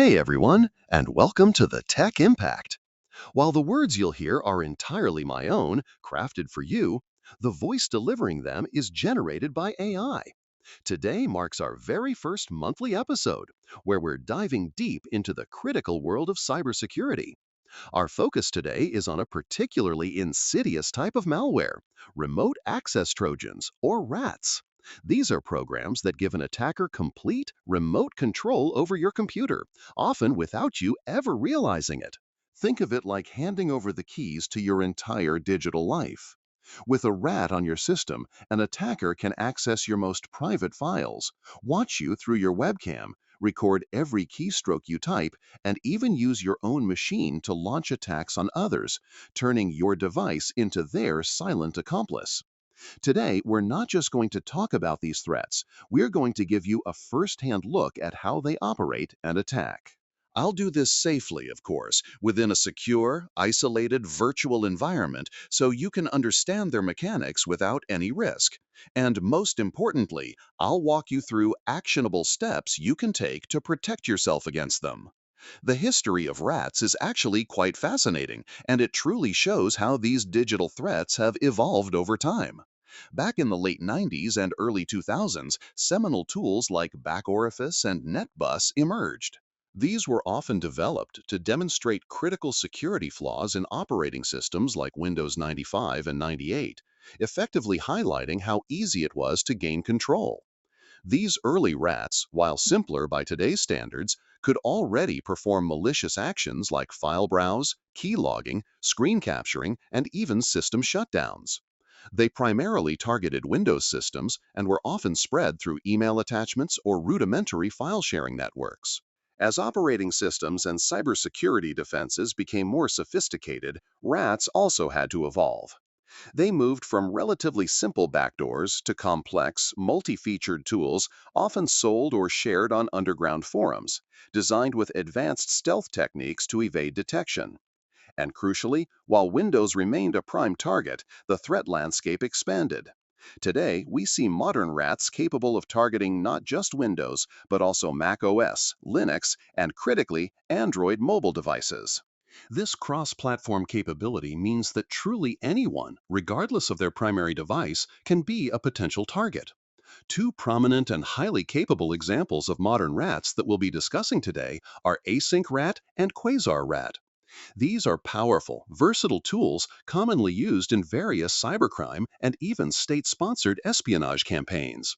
Hey everyone, and welcome to the Tech Impact. While the words you'll hear are entirely my own, crafted for you, the voice delivering them is generated by AI. Today marks our very first monthly episode, where we're diving deep into the critical world of cybersecurity. Our focus today is on a particularly insidious type of malware, remote access Trojans, or RATs. These are programs that give an attacker complete remote control over your computer, often without you ever realizing it. Think of it like handing over the keys to your entire digital life. With a RAT on your system, an attacker can access your most private files, watch you through your webcam, record every keystroke you type, and even use your own machine to launch attacks on others, turning your device into their silent accomplice. Today, we're not just going to talk about these threats, we're going to give you a first-hand look at how they operate and attack. I'll do this safely, of course, within a secure, isolated virtual environment so you can understand their mechanics without any risk. And most importantly, I'll walk you through actionable steps you can take to protect yourself against them. The history of rats is actually quite fascinating, and it truly shows how these digital threats have evolved over time. Back in the late 90s and early 2000s, seminal tools like Backorifice and NetBus emerged. These were often developed to demonstrate critical security flaws in operating systems like Windows 95 and 98, effectively highlighting how easy it was to gain control. These early rats, while simpler by today's standards, could already perform malicious actions like file browse, key logging, screen capturing, and even system shutdowns. They primarily targeted Windows systems and were often spread through email attachments or rudimentary file sharing networks. As operating systems and cybersecurity defenses became more sophisticated, rats also had to evolve. They moved from relatively simple backdoors to complex, multi-featured tools often sold or shared on underground forums, designed with advanced stealth techniques to evade detection. And crucially, while Windows remained a prime target, the threat landscape expanded. Today, we see modern rats capable of targeting not just Windows, but also Mac OS, Linux, and critically, Android mobile devices. This cross-platform capability means that truly anyone, regardless of their primary device, can be a potential target. Two prominent and highly capable examples of modern rats that we'll be discussing today are AsyncRAT and Quasar RAT. These are powerful, versatile tools commonly used in various cybercrime and even state-sponsored espionage campaigns.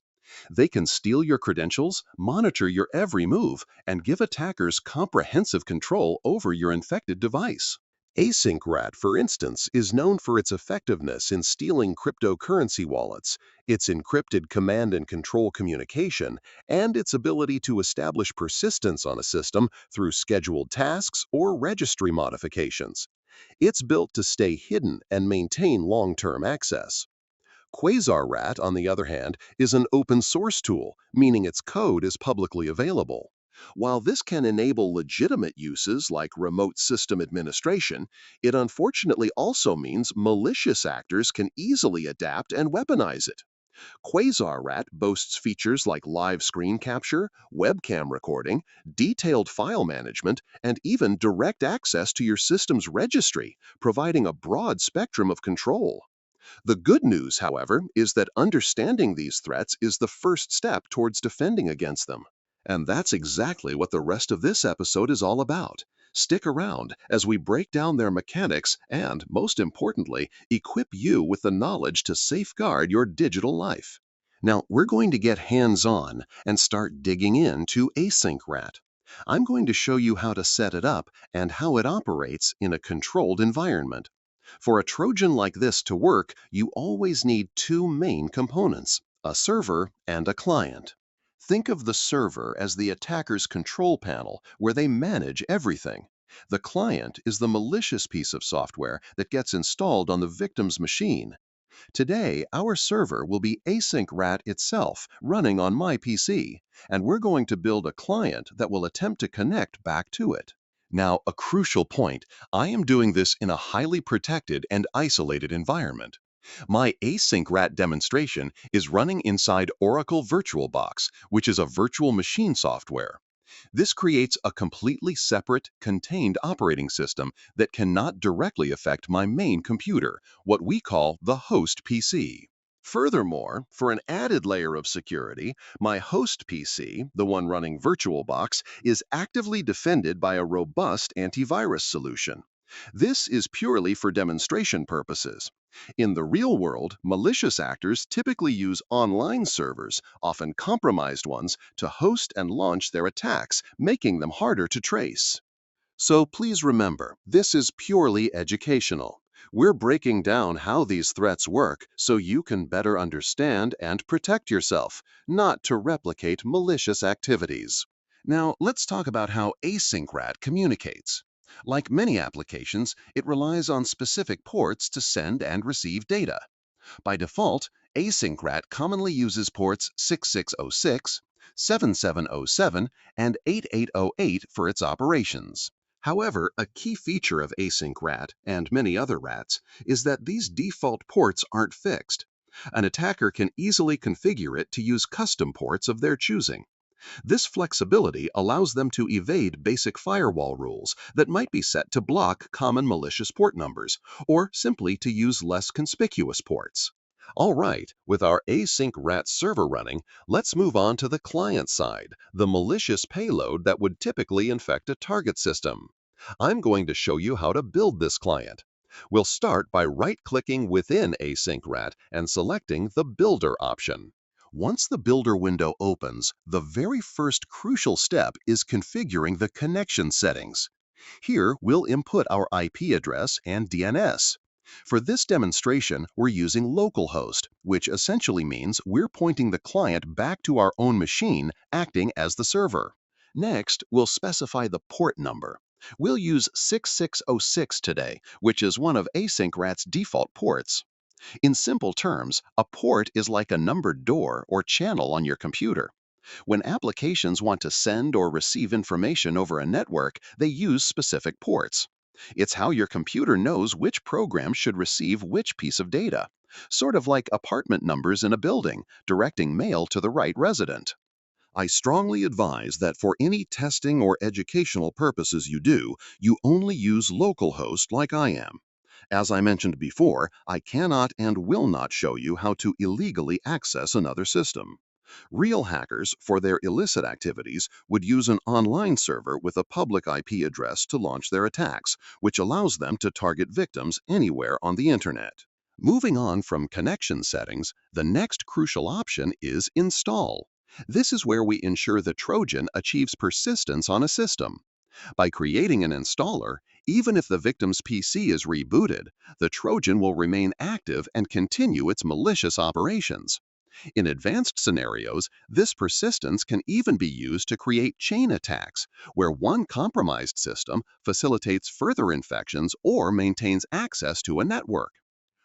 They can steal your credentials, monitor your every move, and give attackers comprehensive control over your infected device. AsyncRAT, for instance, is known for its effectiveness in stealing cryptocurrency wallets, its encrypted command and control communication, and its ability to establish persistence on a system through scheduled tasks or registry modifications. It's built to stay hidden and maintain long-term access. Quasar RAT, on the other hand, is an open source tool, meaning its code is publicly available. While this can enable legitimate uses like remote system administration, it unfortunately also means malicious actors can easily adapt and weaponize it. Quasar RAT boasts features like live screen capture, webcam recording, detailed file management, and even direct access to your system's registry, providing a broad spectrum of control. The good news, however, is that understanding these threats is the first step towards defending against them. And that's exactly what the rest of this episode is all about. Stick around as we break down their mechanics and, most importantly, equip you with the knowledge to safeguard your digital life. Now, we're going to get hands-on and start digging into AsyncRAT. I'm going to show you how to set it up and how it operates in a controlled environment. For a Trojan like this to work, you always need two main components, a server and a client. Think of the server as the attacker's control panel where they manage everything. The client is the malicious piece of software that gets installed on the victim's machine. Today, our server will be AsyncRAT itself, running on my PC, and we're going to build a client that will attempt to connect back to it. Now, a crucial point, I am doing this in a highly protected and isolated environment. My AsyncRAT demonstration is running inside Oracle VirtualBox, which is a virtual machine software. This creates a completely separate, contained operating system that cannot directly affect my main computer, what we call the host PC. Furthermore, for an added layer of security, my host PC, the one running VirtualBox, is actively defended by a robust antivirus solution. This is purely for demonstration purposes. In the real world, malicious actors typically use online servers, often compromised ones, to host and launch their attacks, making them harder to trace. So please remember, this is purely educational. We're breaking down how these threats work so you can better understand and protect yourself, not to replicate malicious activities. Now, let's talk about how AsyncRAT communicates. Like many applications, it relies on specific ports to send and receive data. By default, AsyncRAT commonly uses ports 6606, 7707, and 8808 for its operations. However, a key feature of AsyncRAT and many other RATs is that these default ports aren't fixed. An attacker can easily configure it to use custom ports of their choosing. This flexibility allows them to evade basic firewall rules that might be set to block common malicious port numbers, or simply to use less conspicuous ports. All right, with our AsyncRAT server running, let's move on to the client side, the malicious payload that would typically infect a target system. I'm going to show you how to build this client. We'll start by right-clicking within AsyncRAT and selecting the Builder option. Once the Builder window opens, the very first crucial step is configuring the connection settings. Here, we'll input our IP address and DNS. For this demonstration, we're using localhost, which essentially means we're pointing the client back to our own machine, acting as the server. Next, we'll specify the port number. We'll use 6606 today, which is one of AsyncRAT's default ports. In simple terms, a port is like a numbered door or channel on your computer. When applications want to send or receive information over a network, they use specific ports. It's how your computer knows which program should receive which piece of data, sort of like apartment numbers in a building, directing mail to the right resident. I strongly advise that for any testing or educational purposes you do, you only use localhost like I am. As I mentioned before, I cannot and will not show you how to illegally access another system. Real hackers, for their illicit activities, would use an online server with a public IP address to launch their attacks, which allows them to target victims anywhere on the internet. Moving on from connection settings, the next crucial option is Install. This is where we ensure the Trojan achieves persistence on a system. By creating an installer, even if the victim's PC is rebooted, the Trojan will remain active and continue its malicious operations. In advanced scenarios, this persistence can even be used to create chain attacks, where one compromised system facilitates further infections or maintains access to a network.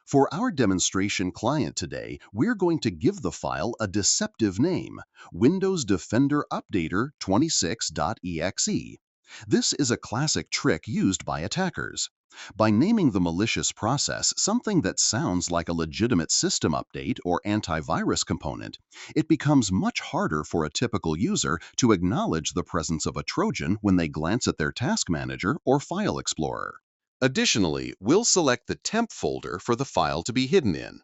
For our demonstration client today, we're going to give the file a deceptive name, Windows Defender Updater 26.exe. This is a classic trick used by attackers. By naming the malicious process something that sounds like a legitimate system update or antivirus component, it becomes much harder for a typical user to acknowledge the presence of a Trojan when they glance at their task manager or file explorer. Additionally, we'll select the temp folder for the file to be hidden in.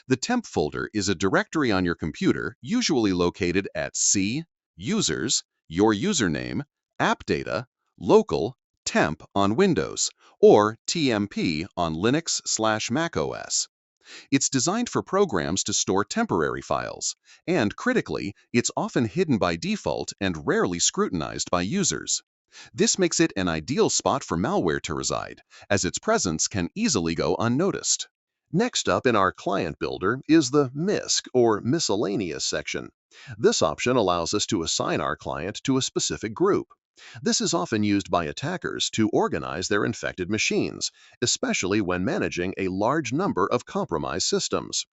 The temp folder is a directory on your computer, usually located at C, Users, your username, App Data, Local, Temp on Windows, or TMP on Linux/macOS. It's designed for programs to store temporary files, and critically, it's often hidden by default and rarely scrutinized by users. This makes it an ideal spot for malware to reside, as its presence can easily go unnoticed. Next up in our client builder is the MISC, or Miscellaneous section. This option allows us to assign our client to a specific group. This is often used by attackers to organize their infected machines, especially when managing a large number of compromised systems.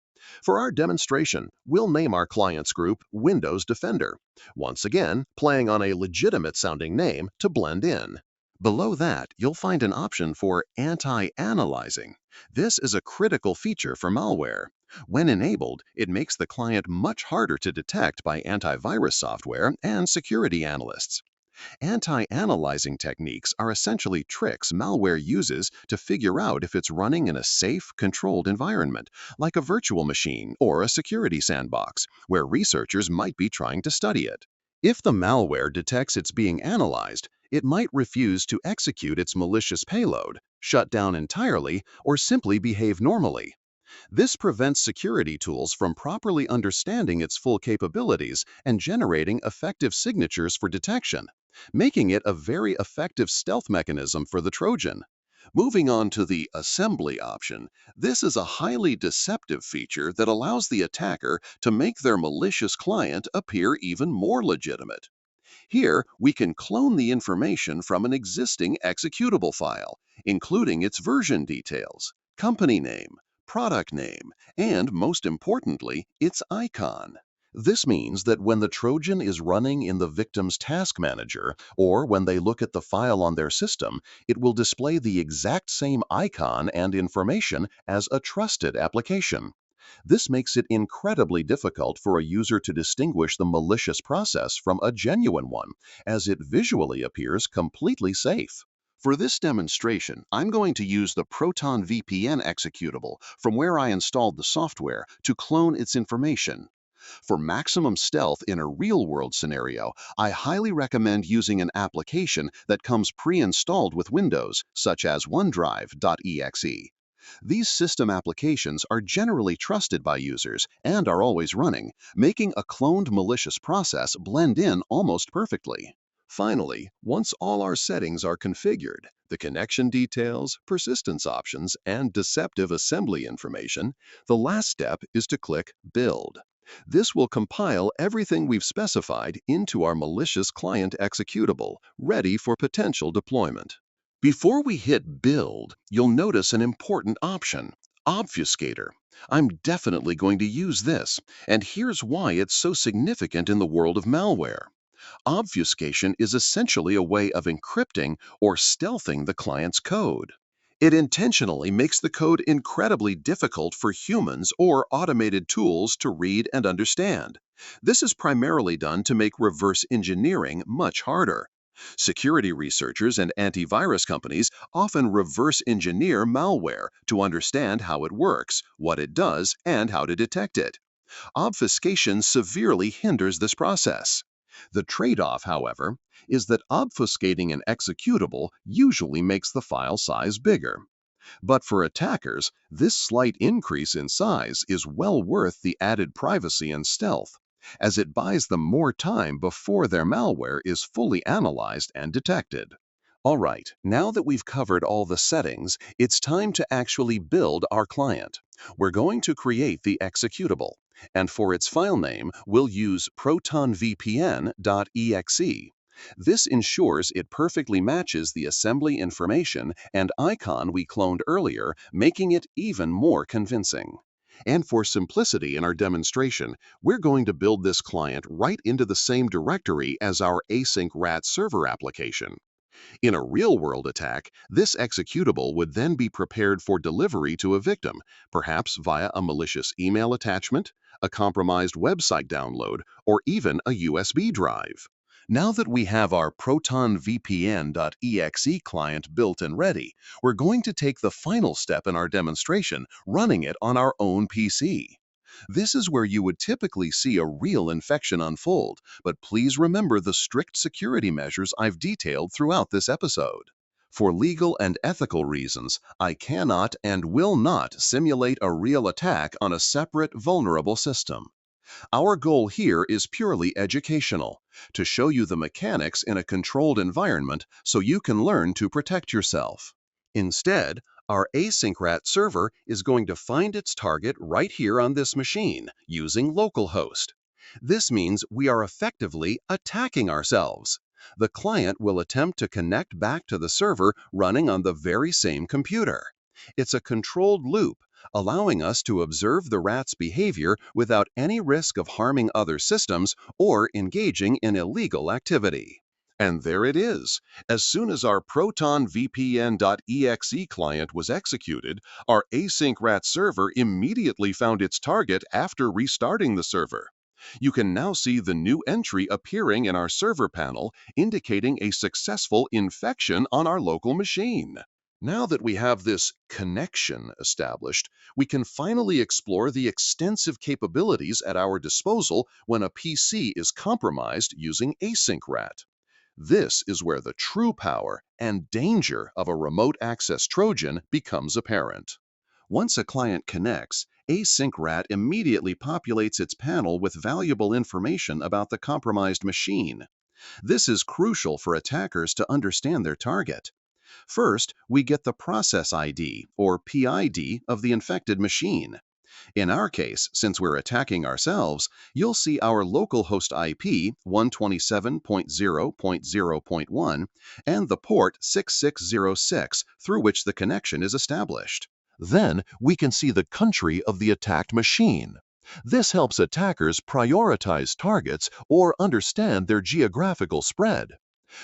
For our demonstration, we'll name our client's group Windows Defender, once again playing on a legitimate-sounding name to blend in. Below that, you'll find an option for anti-analyzing. This is a critical feature for malware. When enabled, it makes the client much harder to detect by antivirus software and security analysts. Anti-analyzing techniques are essentially tricks malware uses to figure out if it's running in a safe, controlled environment, like a virtual machine or a security sandbox, where researchers might be trying to study it. If the malware detects it's being analyzed, it might refuse to execute its malicious payload, shut down entirely, or simply behave normally. This prevents security tools from properly understanding its full capabilities and generating effective signatures for detection, making it a very effective stealth mechanism for the Trojan. Moving on to the assembly option, this is a highly deceptive feature that allows the attacker to make their malicious client appear even more legitimate. Here, we can clone the information from an existing executable file, including its version details, company name, product name, and most importantly, its icon. This means that when the Trojan is running in the victim's task manager, or when they look at the file on their system, it will display the exact same icon and information as a trusted application. This makes it incredibly difficult for a user to distinguish the malicious process from a genuine one, as it visually appears completely safe. For this demonstration, I'm going to use the Proton VPN executable from where I installed the software to clone its information. For maximum stealth in a real-world scenario, I highly recommend using an application that comes pre-installed with Windows, such as OneDrive.exe. These system applications are generally trusted by users and are always running, making a cloned malicious process blend in almost perfectly. Finally, once all our settings are configured, the connection details, persistence options, and deceptive assembly information, the last step is to click Build. This will compile everything we've specified into our malicious client executable, ready for potential deployment. Before we hit Build, you'll notice an important option, Obfuscator. I'm definitely going to use this, and here's why it's so significant in the world of malware. Obfuscation is essentially a way of encrypting or stealthing the client's code. It intentionally makes the code incredibly difficult for humans or automated tools to read and understand. This is primarily done to make reverse engineering much harder. Security researchers and antivirus companies often reverse engineer malware to understand how it works, what it does, and how to detect it. Obfuscation severely hinders this process. The trade-off, however, is that obfuscating an executable usually makes the file size bigger. But for attackers, this slight increase in size is well worth the added privacy and stealth, as it buys them more time before their malware is fully analyzed and detected. All right, now that we've covered all the settings, it's time to actually build our client. We're going to create the executable, and for its file name, we'll use protonvpn.exe. This ensures it perfectly matches the assembly information and icon we cloned earlier, making it even more convincing. And for simplicity in our demonstration, we're going to build this client right into the same directory as our AsyncRAT server application. In a real-world attack, this executable would then be prepared for delivery to a victim, perhaps via a malicious email attachment, a compromised website download, or even a USB drive. Now that we have our protonvpn.exe client built and ready, we're going to take the final step in our demonstration, running it on our own PC. This is where you would typically see a real infection unfold, but please remember the strict security measures I've detailed throughout this episode. For legal and ethical reasons, I cannot and will not simulate a real attack on a separate, vulnerable system. Our goal here is purely educational, to show you the mechanics in a controlled environment so you can learn to protect yourself. Instead, our AsyncRAT server is going to find its target right here on this machine using localhost. This means we are effectively attacking ourselves. The client will attempt to connect back to the server running on the very same computer. It's a controlled loop, allowing us to observe the rat's behavior without any risk of harming other systems or engaging in illegal activity. And there it is. As soon as our protonvpn.exe client was executed, our AsyncRAT server immediately found its target after restarting the server. You can now see the new entry appearing in our server panel, indicating a successful infection on our local machine. Now that we have this connection established, we can finally explore the extensive capabilities at our disposal when a PC is compromised using AsyncRAT. This is where the true power and danger of a remote access Trojan becomes apparent. Once a client connects, AsyncRAT immediately populates its panel with valuable information about the compromised machine. This is crucial for attackers to understand their target. First, we get the process ID, or PID, of the infected machine. In our case, since we're attacking ourselves, you'll see our local host IP 127.0.0.1 and the port 6606 through which the connection is established. Then we can see the country of the attacked machine. This helps attackers prioritize targets or understand their geographical spread.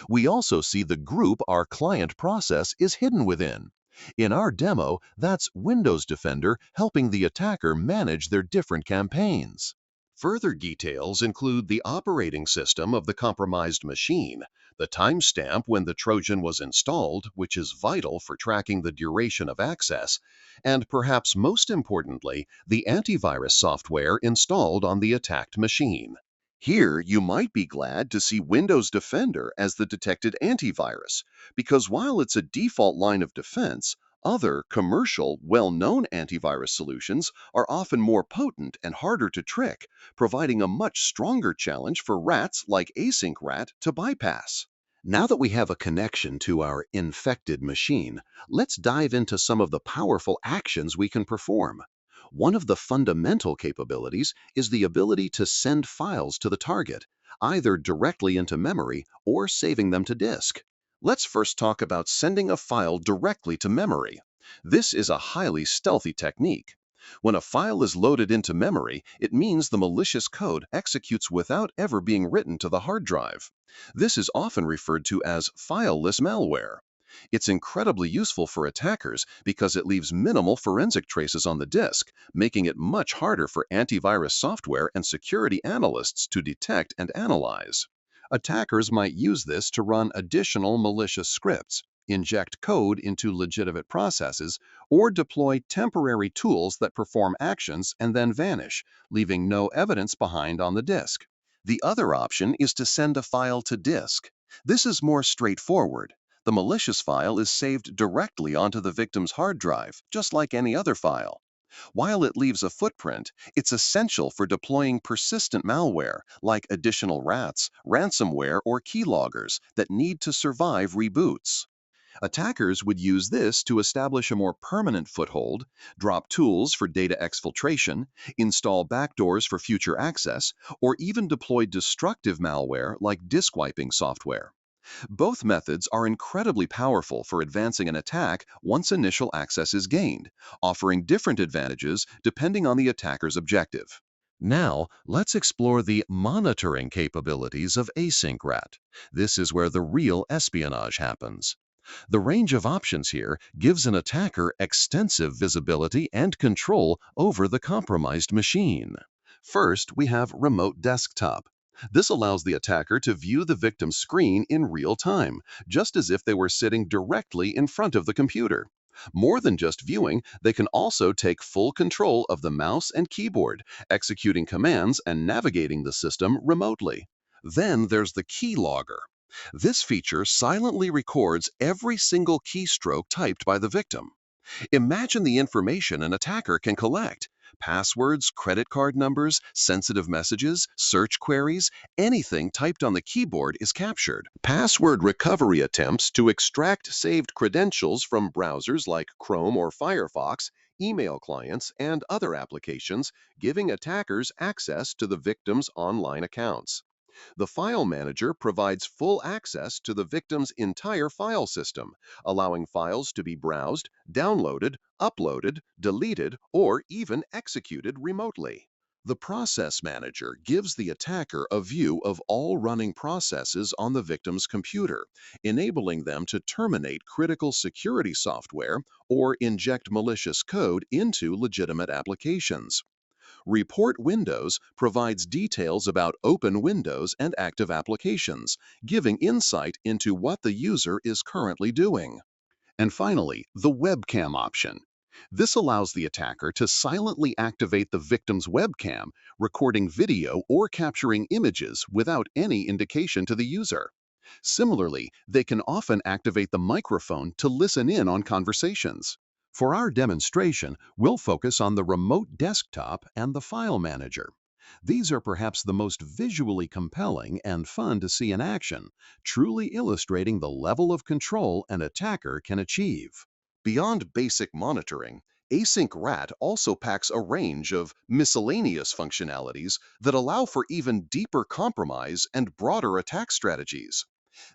We also see the group our client process is hidden within. In our demo, that's Windows Defender helping the attacker manage their different campaigns. Further details include the operating system of the compromised machine, the timestamp when the Trojan was installed, which is vital for tracking the duration of access, and perhaps most importantly, the antivirus software installed on the attacked machine. Here, you might be glad to see Windows Defender as the detected antivirus, because while it's a default line of defense, other commercial, well-known antivirus solutions are often more potent and harder to trick, providing a much stronger challenge for rats like AsyncRAT to bypass. Now that we have a connection to our infected machine, let's dive into some of the powerful actions we can perform. One of the fundamental capabilities is the ability to send files to the target, either directly into memory or saving them to disk. Let's first talk about sending a file directly to memory. This is a highly stealthy technique. When a file is loaded into memory, it means the malicious code executes without ever being written to the hard drive. This is often referred to as fileless malware. It's incredibly useful for attackers because it leaves minimal forensic traces on the disk, making it much harder for antivirus software and security analysts to detect and analyze. Attackers might use this to run additional malicious scripts, inject code into legitimate processes, or deploy temporary tools that perform actions and then vanish, leaving no evidence behind on the disk. The other option is to send a file to disk. This is more straightforward. The malicious file is saved directly onto the victim's hard drive, just like any other file. While it leaves a footprint, it's essential for deploying persistent malware like additional rats, ransomware, or keyloggers that need to survive reboots. Attackers would use this to establish a more permanent foothold, drop tools for data exfiltration, install backdoors for future access, or even deploy destructive malware like disk wiping software. Both methods are incredibly powerful for advancing an attack once initial access is gained, offering different advantages depending on the attacker's objective. Now, let's explore the monitoring capabilities of AsyncRAT. This is where the real espionage happens. The range of options here gives an attacker extensive visibility and control over the compromised machine. First, we have Remote Desktop. This allows the attacker to view the victim's screen in real time, just as if they were sitting directly in front of the computer. More than just viewing, they can also take full control of the mouse and keyboard, executing commands and navigating the system remotely. Then there's the keylogger. This feature silently records every single keystroke typed by the victim. Imagine the information an attacker can collect: passwords, credit card numbers, sensitive messages, search queries, anything typed on the keyboard is captured. Password recovery attempts to extract saved credentials from browsers like Chrome or Firefox, email clients, and other applications, giving attackers access to the victim's online accounts. The file manager provides full access to the victim's entire file system, allowing files to be browsed, downloaded, uploaded, deleted, or even executed remotely. The process manager gives the attacker a view of all running processes on the victim's computer, enabling them to terminate critical security software or inject malicious code into legitimate applications. Report Windows provides details about open windows and active applications, giving insight into what the user is currently doing. And finally, the webcam option. This allows the attacker to silently activate the victim's webcam, recording video or capturing images without any indication to the user. Similarly, they can often activate the microphone to listen in on conversations. For our demonstration, we'll focus on the remote desktop and the file manager. These are perhaps the most visually compelling and fun to see in action, truly illustrating the level of control an attacker can achieve. Beyond basic monitoring, AsyncRAT also packs a range of miscellaneous functionalities that allow for even deeper compromise and broader attack strategies.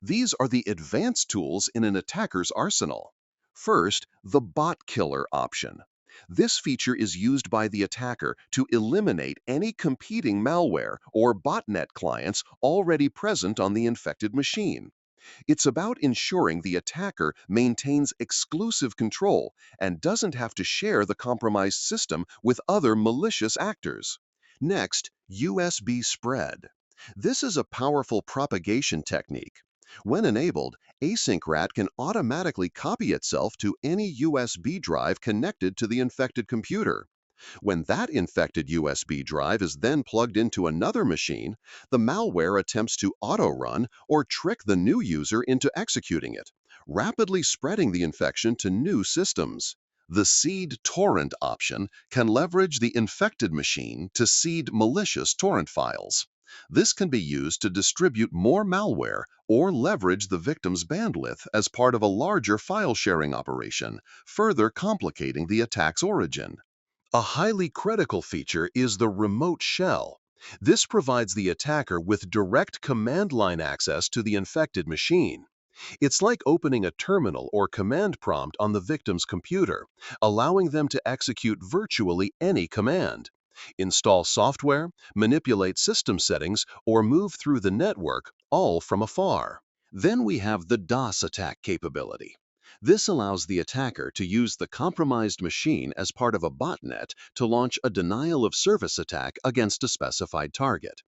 These are the advanced tools in an attacker's arsenal. First, the bot killer option. This feature is used by the attacker to eliminate any competing malware or botnet clients already present on the infected machine. It's about ensuring the attacker maintains exclusive control and doesn't have to share the compromised system with other malicious actors. Next, USB spread. This is a powerful propagation technique. When enabled, AsyncRAT can automatically copy itself to any USB drive connected to the infected computer. When that infected USB drive is then plugged into another machine, the malware attempts to auto-run or trick the new user into executing it, rapidly spreading the infection to new systems. The seed torrent option can leverage the infected machine to seed malicious torrent files. This can be used to distribute more malware or leverage the victim's bandwidth as part of a larger file sharing operation, further complicating the attack's origin. A highly critical feature is the remote shell. This provides the attacker with direct command line access to the infected machine. It's like opening a terminal or command prompt on the victim's computer, allowing them to execute virtually any command. Install software, manipulate system settings, or move through the network, all from afar. Then we have the DOS attack capability. This allows the attacker to use the compromised machine as part of a botnet to launch a denial of service attack against a specified target.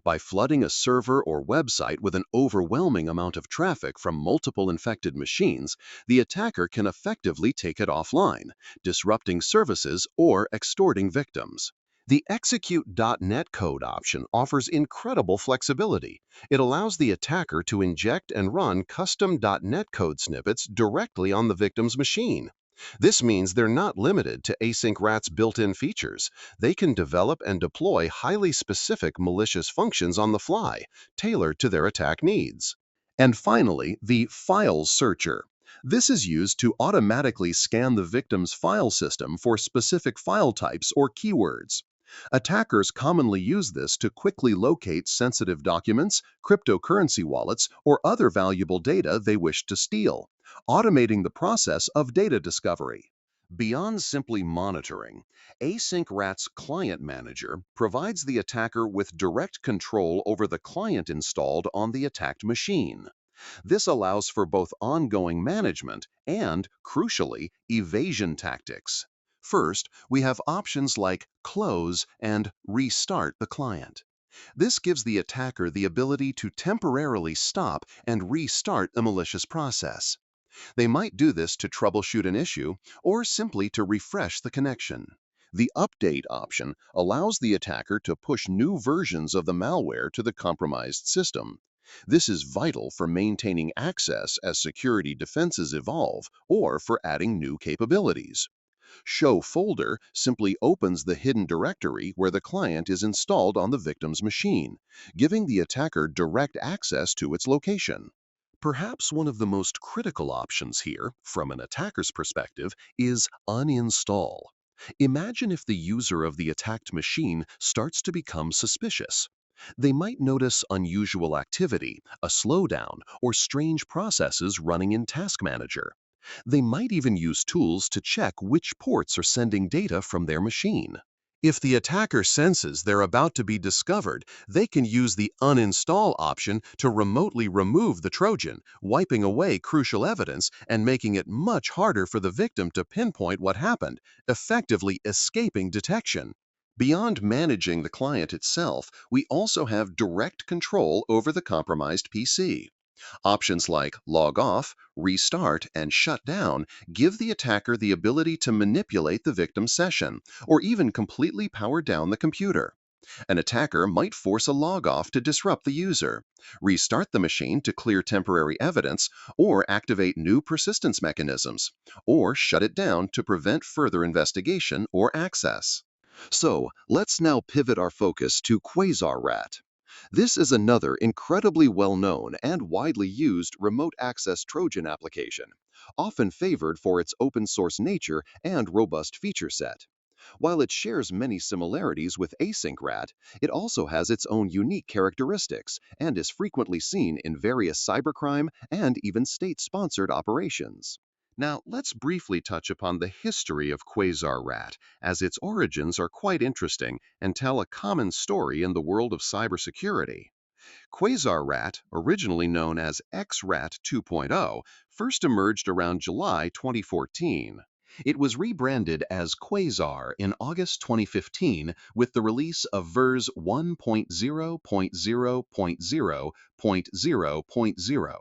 By flooding a server or website with an overwhelming amount of traffic from multiple infected machines, the attacker can effectively take it offline, disrupting services or extorting victims. The execute.net code option offers incredible flexibility. It allows the attacker to inject and run custom .NET code snippets directly on the victim's machine. This means they're not limited to AsyncRAT's built-in features. They can develop and deploy highly specific malicious functions on the fly, tailored to their attack needs. And finally, the File Searcher. This is used to automatically scan the victim's file system for specific file types or keywords. Attackers commonly use this to quickly locate sensitive documents, cryptocurrency wallets, or other valuable data they wish to steal, automating the process of data discovery. Beyond simply monitoring, AsyncRAT's Client Manager provides the attacker with direct control over the client installed on the attacked machine. This allows for both ongoing management and, crucially, evasion tactics. First, we have options like close and restart the client. This gives the attacker the ability to temporarily stop and restart a malicious process. They might do this to troubleshoot an issue or simply to refresh the connection. The update option allows the attacker to push new versions of the malware to the compromised system. This is vital for maintaining access as security defenses evolve or for adding new capabilities. Show Folder simply opens the hidden directory where the client is installed on the victim's machine, giving the attacker direct access to its location. Perhaps one of the most critical options here, from an attacker's perspective, is uninstall. Imagine if the user of the attacked machine starts to become suspicious. They might notice unusual activity, a slowdown, or strange processes running in Task Manager. They might even use tools to check which ports are sending data from their machine. If the attacker senses they're about to be discovered, they can use the uninstall option to remotely remove the Trojan, wiping away crucial evidence and making it much harder for the victim to pinpoint what happened, effectively escaping detection. Beyond managing the client itself, we also have direct control over the compromised PC. Options like log off, restart, and shut down give the attacker the ability to manipulate the victim's session or even completely power down the computer. An attacker might force a log off to disrupt the user, restart the machine to clear temporary evidence, or activate new persistence mechanisms, or shut it down to prevent further investigation or access. So let's now pivot our focus to Quasar RAT. This is another incredibly well-known and widely used remote access Trojan application, often favored for its open-source nature and robust feature set. While it shares many similarities with AsyncRAT, it also has its own unique characteristics and is frequently seen in various cybercrime and even state-sponsored operations. Now, let's briefly touch upon the history of Quasar RAT, as its origins are quite interesting and tell a common story in the world of cybersecurity. Quasar RAT, originally known as XRAT 2.0, first emerged around July 2014. It was rebranded as Quasar in August 2015 with the release of VERS 1.0.0.0.0.0.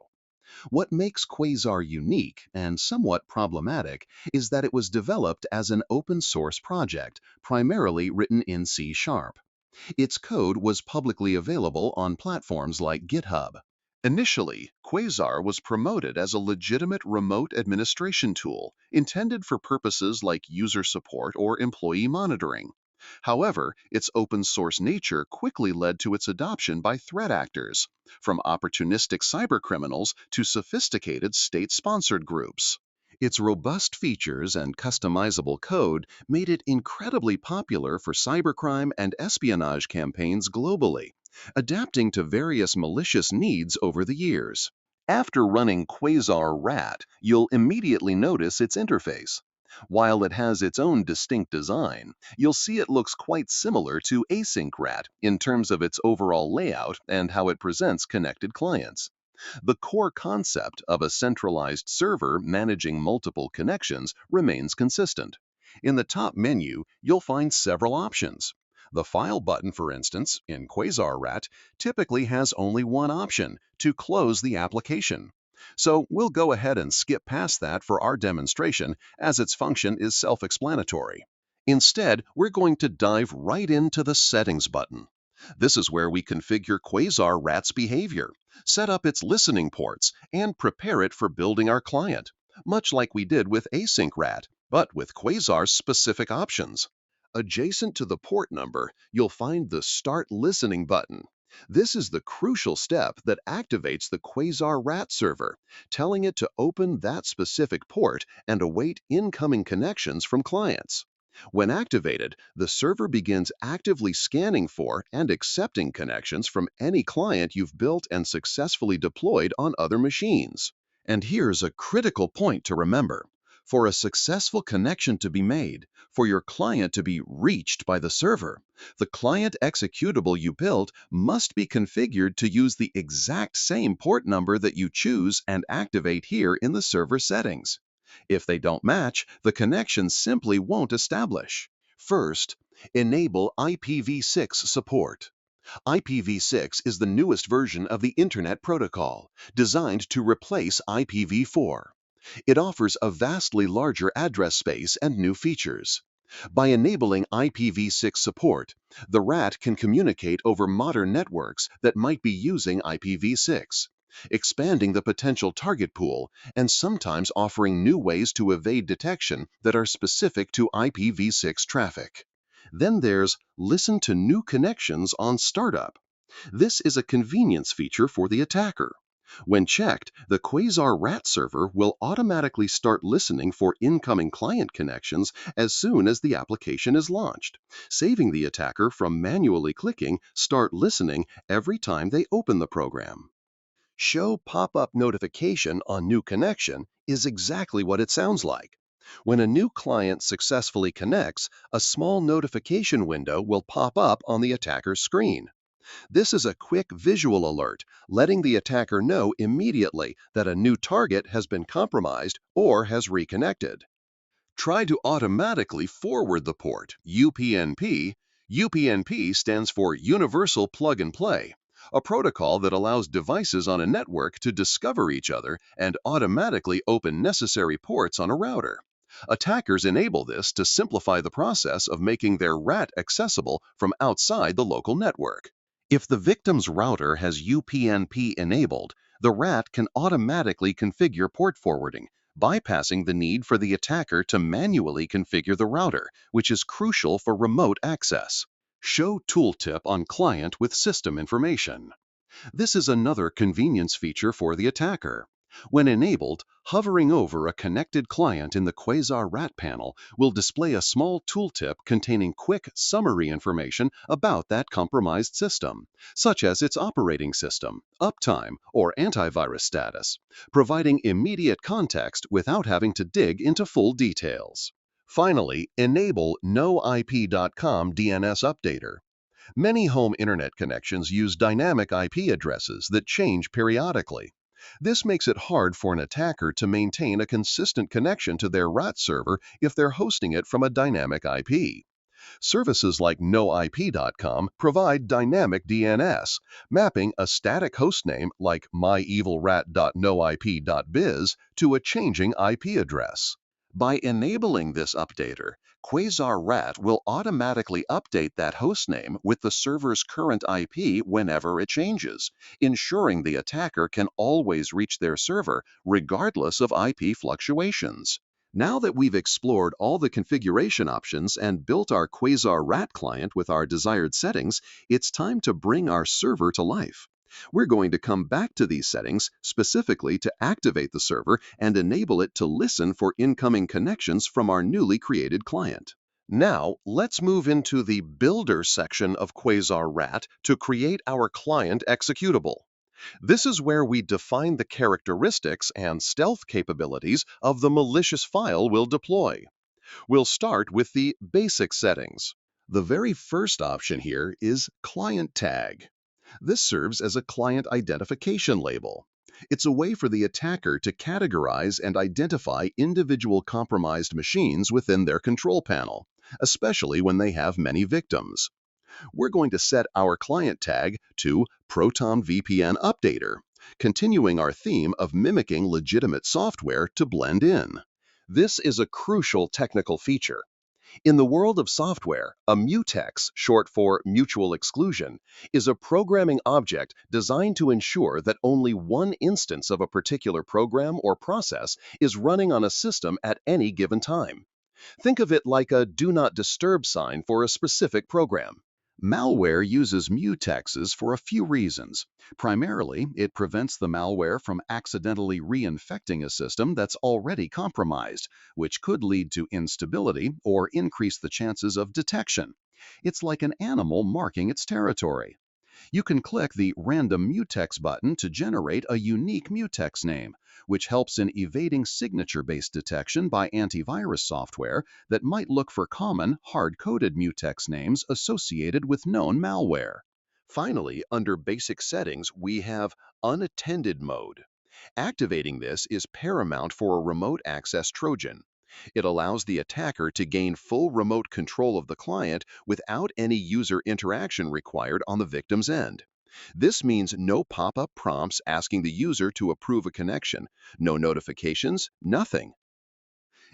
What makes Quasar unique and somewhat problematic is that it was developed as an open source project, primarily written in C#. Its code was publicly available on platforms like GitHub. Initially, Quasar was promoted as a legitimate remote administration tool intended for purposes like user support or employee monitoring. However, its open source nature quickly led to its adoption by threat actors, from opportunistic cybercriminals to sophisticated state-sponsored groups. Its robust features and customizable code made it incredibly popular for cybercrime and espionage campaigns globally, adapting to various malicious needs over the years. After running Quasar RAT, you'll immediately notice its interface. While it has its own distinct design, you'll see it looks quite similar to AsyncRAT in terms of its overall layout and how it presents connected clients. The core concept of a centralized server managing multiple connections remains consistent. In the top menu, you'll find several options. The File button, for instance, in Quasar RAT, typically has only one option, to close the application. So we'll go ahead and skip past that for our demonstration, as its function is self-explanatory. Instead, we're going to dive right into the Settings button. This is where we configure Quasar RAT's behavior, set up its listening ports, and prepare it for building our client, much like we did with AsyncRAT, but with Quasar's specific options. Adjacent to the port number, you'll find the Start Listening button. This is the crucial step that activates the Quasar RAT server, telling it to open that specific port and await incoming connections from clients. When activated, the server begins actively scanning for and accepting connections from any client you've built and successfully deployed on other machines. And here's a critical point to remember. For a successful connection to be made, for your client to be reached by the server, the client executable you built must be configured to use the exact same port number that you choose and activate here in the server settings. If they don't match, the connection simply won't establish. First, enable IPv6 support. IPv6 is the newest version of the Internet Protocol, designed to replace IPv4. It offers a vastly larger address space and new features. By enabling IPv6 support, the RAT can communicate over modern networks that might be using IPv6, expanding the potential target pool and sometimes offering new ways to evade detection that are specific to IPv6 traffic. Then there's Listen to New Connections on Startup. This is a convenience feature for the attacker. When checked, the Quasar RAT server will automatically start listening for incoming client connections as soon as the application is launched, saving the attacker from manually clicking Start Listening every time they open the program. Show pop-up notification on new connection is exactly what it sounds like. When a new client successfully connects, a small notification window will pop up on the attacker's screen. This is a quick visual alert, letting the attacker know immediately that a new target has been compromised or has reconnected. Try to automatically forward the port, UPnP, UPnP stands for Universal Plug and Play, a protocol that allows devices on a network to discover each other and automatically open necessary ports on a router. Attackers enable this to simplify the process of making their RAT accessible from outside the local network. If the victim's router has UPnP enabled, the RAT can automatically configure port forwarding, bypassing the need for the attacker to manually configure the router, which is crucial for remote access. Show tooltip on client with system information. This is another convenience feature for the attacker. When enabled, hovering over a connected client in the Quasar RAT panel will display a small tooltip containing quick summary information about that compromised system, such as its operating system, uptime, or antivirus status, providing immediate context without having to dig into full details. Finally, enable NoIP.com DNS Updater. Many home internet connections use dynamic IP addresses that change periodically. This makes it hard for an attacker to maintain a consistent connection to their RAT server if they're hosting it from a dynamic IP. Services like NoIP.com provide dynamic DNS, mapping a static hostname like myevilrat.noip.biz to a changing IP address. By enabling this updater, Quasar RAT will automatically update that hostname with the server's current IP whenever it changes, ensuring the attacker can always reach their server regardless of IP fluctuations. Now that we've explored all the configuration options and built our Quasar RAT client with our desired settings, it's time to bring our server to life. We're going to come back to these settings specifically to activate the server and enable it to listen for incoming connections from our newly created client. Now, let's move into the Builder section of Quasar RAT to create our client executable. This is where we define the characteristics and stealth capabilities of the malicious file we'll deploy. We'll start with the basic settings. The very first option here is Client Tag. This serves as a client identification label. It's a way for the attacker to categorize and identify individual compromised machines within their control panel, especially when they have many victims. We're going to set our client tag to Proton VPN Updater, continuing our theme of mimicking legitimate software to blend in. This is a crucial technical feature. In the world of software, a mutex, short for mutual exclusion, is a programming object designed to ensure that only one instance of a particular program or process is running on a system at any given time. Think of it like a do not disturb sign for a specific program. Malware uses mutexes for a few reasons. Primarily, it prevents the malware from accidentally reinfecting a system that's already compromised, which could lead to instability or increase the chances of detection. It's like an animal marking its territory. You can click the Random Mutex button to generate a unique mutex name, which helps in evading signature-based detection by antivirus software that might look for common, hard-coded mutex names associated with known malware. Finally, under Basic Settings, we have Unattended Mode. Activating this is paramount for a remote access Trojan. It allows the attacker to gain full remote control of the client without any user interaction required on the victim's end. This means no pop-up prompts asking the user to approve a connection, no notifications, nothing.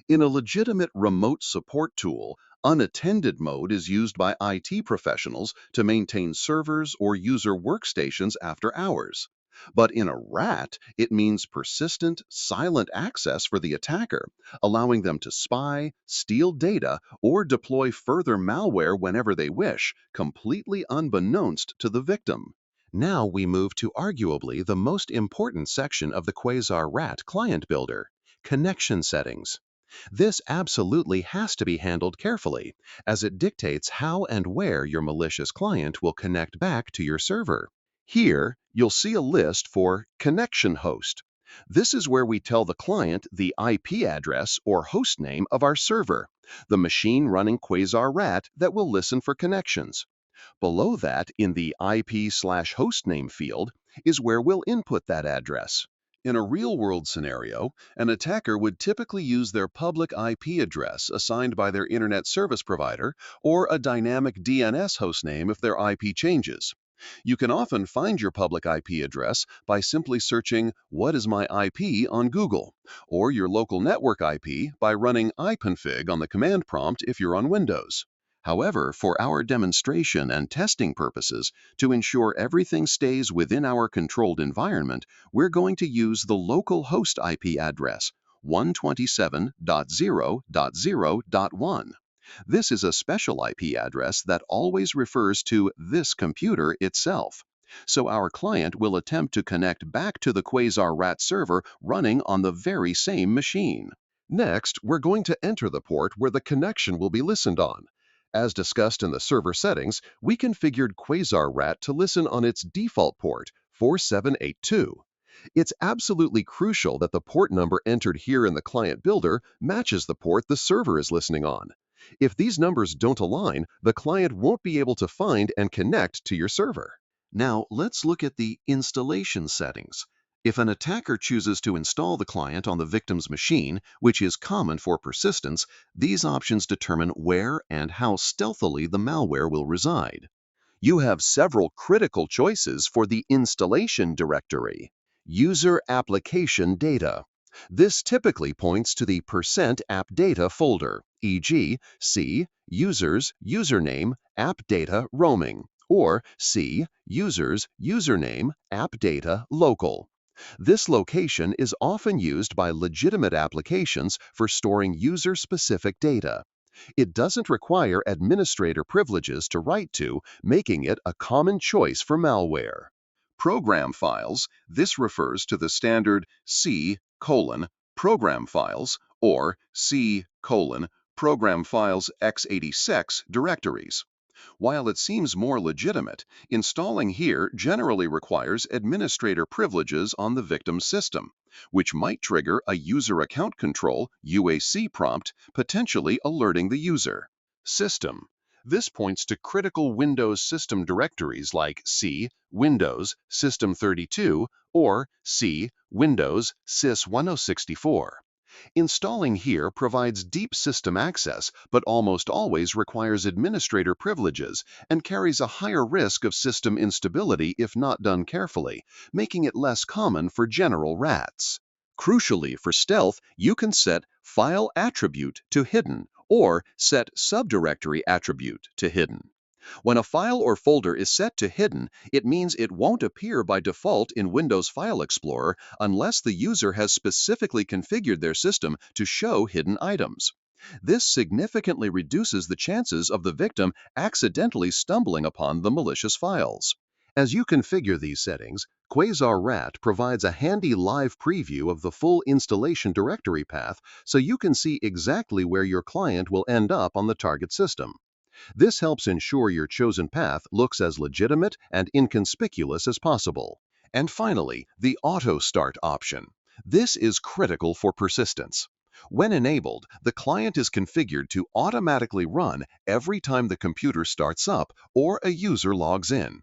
In a legitimate remote support tool, unattended mode is used by IT professionals to maintain servers or user workstations after hours. But in a RAT, it means persistent, silent access for the attacker, allowing them to spy, steal data, or deploy further malware whenever they wish, completely unbeknownst to the victim. Now we move to arguably the most important section of the Quasar RAT client builder, connection settings. This absolutely has to be handled carefully, as it dictates how and where your malicious client will connect back to your server. Here, you'll see a list for Connection Host. This is where we tell the client the IP address or host name of our server, the machine running Quasar RAT that will listen for connections. Below that, in the IP/hostname field, is where we'll input that address. In a real-world scenario, an attacker would typically use their public IP address assigned by their internet service provider or a dynamic DNS hostname if their IP changes. You can often find your public IP address by simply searching "What is my IP" on Google, or your local network IP by running iconfig on the command prompt if you're on Windows. However, for our demonstration and testing purposes, to ensure everything stays within our controlled environment, we're going to use the local host IP address, 127.0.0.1. This is a special IP address that always refers to this computer itself. So our client will attempt to connect back to the Quasar RAT server running on the very same machine. Next, we're going to enter the port where the connection will be listened on. As discussed in the server settings, we configured Quasar RAT to listen on its default port, 4782. It's absolutely crucial that the port number entered here in the client builder matches the port the server is listening on. If these numbers don't align, the client won't be able to find and connect to your server. Now, let's look at the installation settings. If an attacker chooses to install the client on the victim's machine, which is common for persistence, these options determine where and how stealthily the malware will reside. You have several critical choices for the installation directory. User application data. This typically points to the %app data folder, e.g., C, users, username, app data roaming, or C, users, username, app data local. This location is often used by legitimate applications for storing user-specific data. It doesn't require administrator privileges to write to, making it a common choice for malware. Program files. This refers to the standard C: program files or C: program files x86 directories. While it seems more legitimate, installing here generally requires administrator privileges on the victim's system, which might trigger a user account control UAC prompt, potentially alerting the user. System. This points to critical Windows system directories like C, Windows, System32, or C, Windows, Sys1064. Installing here provides deep system access, but almost always requires administrator privileges and carries a higher risk of system instability if not done carefully, making it less common for general rats. Crucially, for stealth, you can set File Attribute to Hidden or set Subdirectory Attribute to Hidden. When a file or folder is set to hidden, it means it won't appear by default in Windows File Explorer unless the user has specifically configured their system to show hidden items. This significantly reduces the chances of the victim accidentally stumbling upon the malicious files. As you configure these settings, Quasar RAT provides a handy live preview of the full installation directory path so you can see exactly where your client will end up on the target system. This helps ensure your chosen path looks as legitimate and inconspicuous as possible. And finally, the Auto Start option. This is critical for persistence. When enabled, the client is configured to automatically run every time the computer starts up or a user logs in.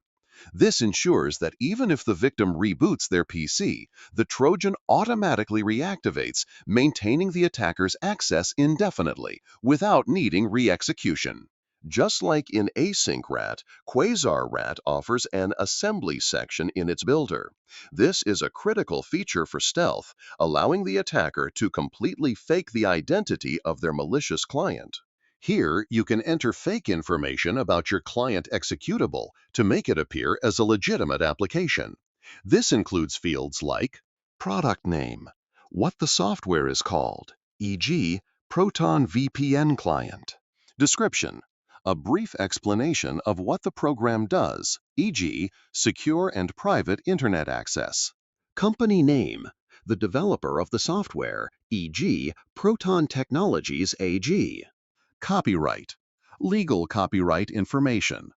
This ensures that even if the victim reboots their PC, the Trojan automatically reactivates, maintaining the attacker's access indefinitely without needing re-execution. Just like in AsyncRAT, Quasar RAT offers an assembly section in its builder. This is a critical feature for stealth, allowing the attacker to completely fake the identity of their malicious client. Here, you can enter fake information about your client executable to make it appear as a legitimate application. This includes fields like product name, what the software is called, e.g., Proton VPN client, description, a brief explanation of what the program does, e.g., secure and private internet access, company name, the developer of the software, e.g., Proton Technologies AG, copyright, legal copyright information,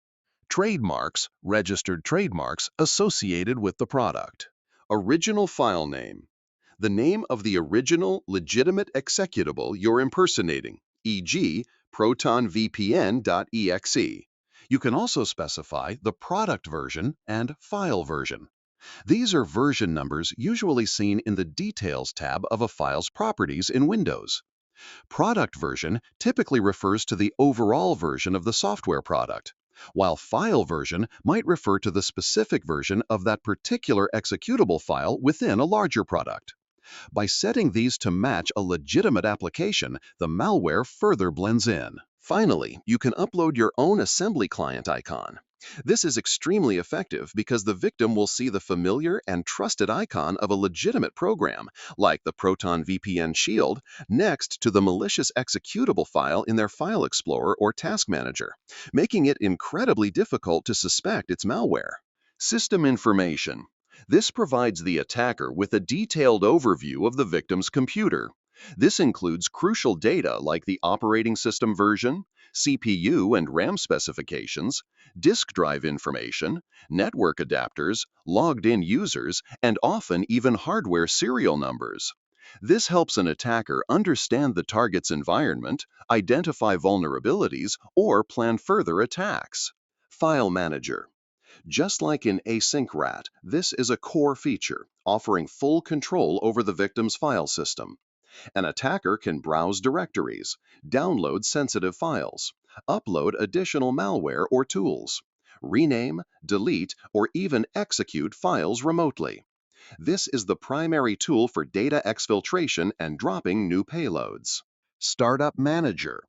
trademarks, registered trademarks associated with the product, original file name, the name of the original legitimate executable you're impersonating, e.g., protonvpn.exe. You can also specify the product version and file version. These are version numbers usually seen in the Details tab of a file's properties in Windows. Product version typically refers to the overall version of the software product, while file version might refer to the specific version of that particular executable file within a larger product. By setting these to match a legitimate application, the malware further blends in. Finally, you can upload your own assembly client icon. This is extremely effective because the victim will see the familiar and trusted icon of a legitimate program, like the Proton VPN Shield, next to the malicious executable file in their File Explorer or Task Manager, making it incredibly difficult to suspect it's malware. System information. This provides the attacker with a detailed overview of the victim's computer. This includes crucial data like the operating system version, CPU and RAM specifications, disk drive information, network adapters, logged-in users, and often even hardware serial numbers. This helps an attacker understand the target's environment, identify vulnerabilities, or plan further attacks. File Manager. Just like in AsyncRAT, this is a core feature, offering full control over the victim's file system. An attacker can browse directories, download sensitive files, upload additional malware or tools, rename, delete, or even execute files remotely. This is the primary tool for data exfiltration and dropping new payloads. Startup Manager.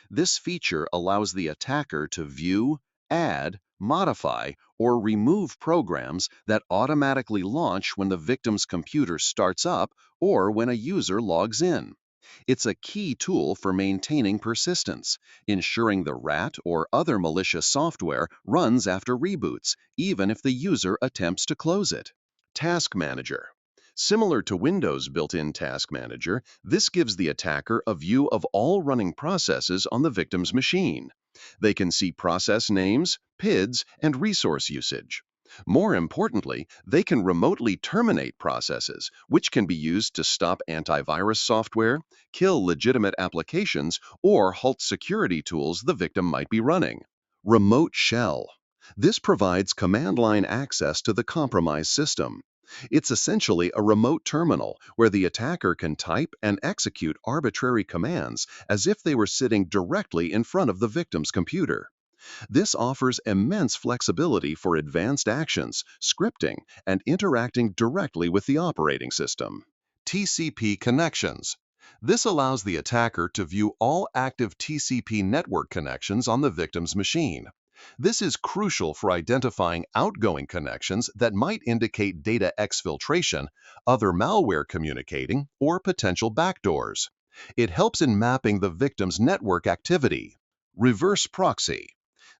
This feature allows the attacker to view, add, modify, or remove programs that automatically launch when the victim's computer starts up or when a user logs in. It's a key tool for maintaining persistence, ensuring the RAT or other malicious software runs after reboots, even if the user attempts to close it. Task Manager. Similar to Windows' built-in Task Manager, this gives the attacker a view of all running processes on the victim's machine. They can see process names, PIDs, and resource usage. More importantly, they can remotely terminate processes, which can be used to stop antivirus software, kill legitimate applications, or halt security tools the victim might be running. Remote Shell. This provides command line access to the compromised system. It's essentially a remote terminal where the attacker can type and execute arbitrary commands as if they were sitting directly in front of the victim's computer. This offers immense flexibility for advanced actions, scripting, and interacting directly with the operating system. TCP connections. This allows the attacker to view all active TCP network connections on the victim's machine. This is crucial for identifying outgoing connections that might indicate data exfiltration, other malware communicating, or potential backdoors. It helps in mapping the victim's network activity. Reverse proxy.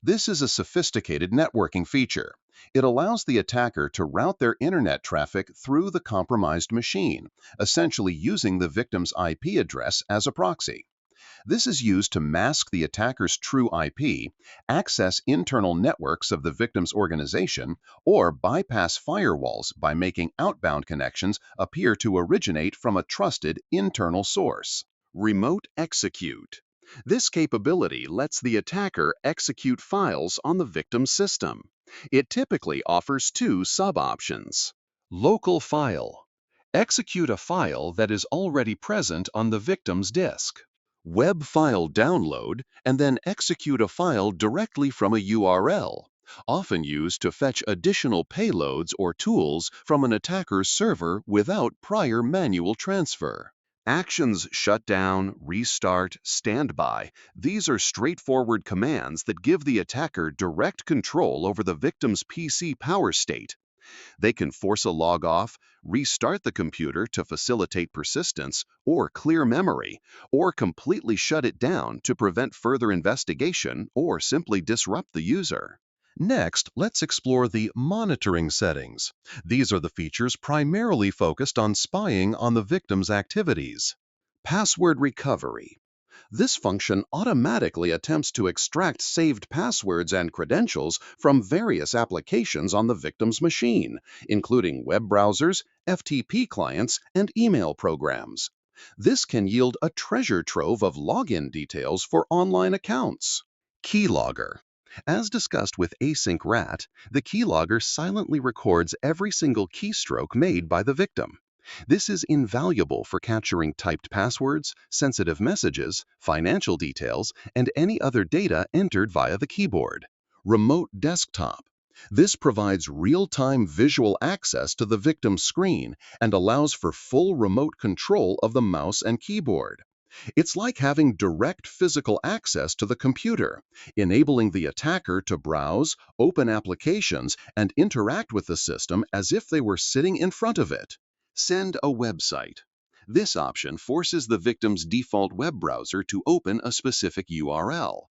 This is a sophisticated networking feature. It allows the attacker to route their internet traffic through the compromised machine, essentially using the victim's IP address as a proxy. This is used to mask the attacker's true IP, access internal networks of the victim's organization, or bypass firewalls by making outbound connections appear to originate from a trusted internal source. Remote execute. This capability lets the attacker execute files on the victim's system. It typically offers two sub-options. Local file. Execute a file that is already present on the victim's disk. Web file download, and then execute a file directly from a URL, often used to fetch additional payloads or tools from an attacker's server without prior manual transfer. Actions shut down, restart, standby. These are straightforward commands that give the attacker direct control over the victim's PC power state. They can force a log off, restart the computer to facilitate persistence or clear memory, or completely shut it down to prevent further investigation or simply disrupt the user. Next, let's explore the monitoring settings. These are the features primarily focused on spying on the victim's activities. Password recovery. This function automatically attempts to extract saved passwords and credentials from various applications on the victim's machine, including web browsers, FTP clients, and email programs. This can yield a treasure trove of login details for online accounts. Keylogger. As discussed with AsyncRAT, the keylogger silently records every single keystroke made by the victim. This is invaluable for capturing typed passwords, sensitive messages, financial details, and any other data entered via the keyboard. Remote desktop. This provides real-time visual access to the victim's screen and allows for full remote control of the mouse and keyboard. It's like having direct physical access to the computer, enabling the attacker to browse, open applications, and interact with the system as if they were sitting in front of it. Send a website. This option forces the victim's default web browser to open a specific URL.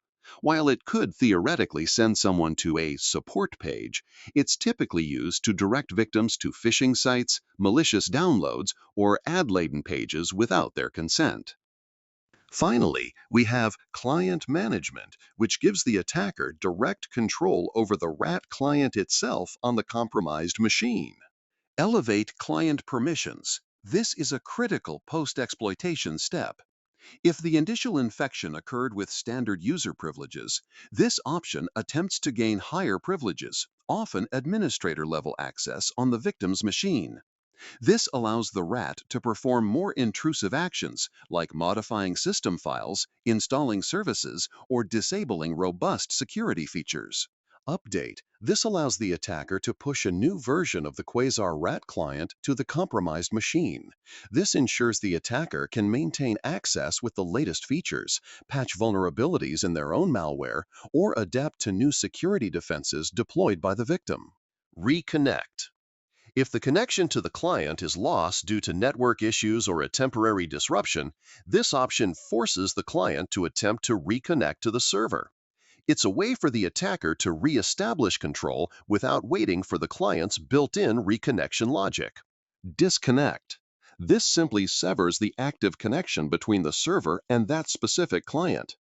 While it could theoretically send someone to a support page, it's typically used to direct victims to phishing sites, malicious downloads, or ad-laden pages without their consent. Finally, we have client management, which gives the attacker direct control over the RAT client itself on the compromised machine. Elevate client permissions. This is a critical post-exploitation step. If the initial infection occurred with standard user privileges, this option attempts to gain higher privileges, often administrator-level access on the victim's machine. This allows the RAT to perform more intrusive actions like modifying system files, installing services, or disabling robust security features. Update. This allows the attacker to push a new version of the Quasar RAT client to the compromised machine. This ensures the attacker can maintain access with the latest features, patch vulnerabilities in their own malware, or adapt to new security defenses deployed by the victim. Reconnect. If the connection to the client is lost due to network issues or a temporary disruption, this option forces the client to attempt to reconnect to the server. It's a way for the attacker to re-establish control without waiting for the client's built-in reconnection logic. Disconnect. This simply severs the active connection between the server and that specific client.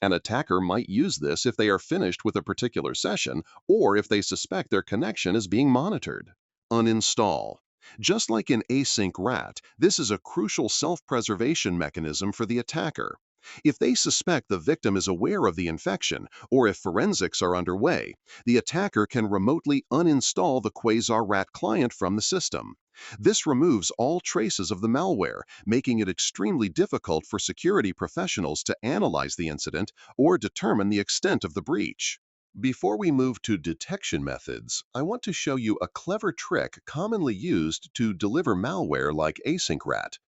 An attacker might use this if they are finished with a particular session or if they suspect their connection is being monitored. Uninstall. Just like in AsyncRAT, this is a crucial self-preservation mechanism for the attacker. If they suspect the victim is aware of the infection, or if forensics are underway, the attacker can remotely uninstall the Quasar RAT client from the system. This removes all traces of the malware, making it extremely difficult for security professionals to analyze the incident or determine the extent of the breach. Before we move to detection methods, I want to show you a clever trick commonly used to deliver malware like AsyncRAT.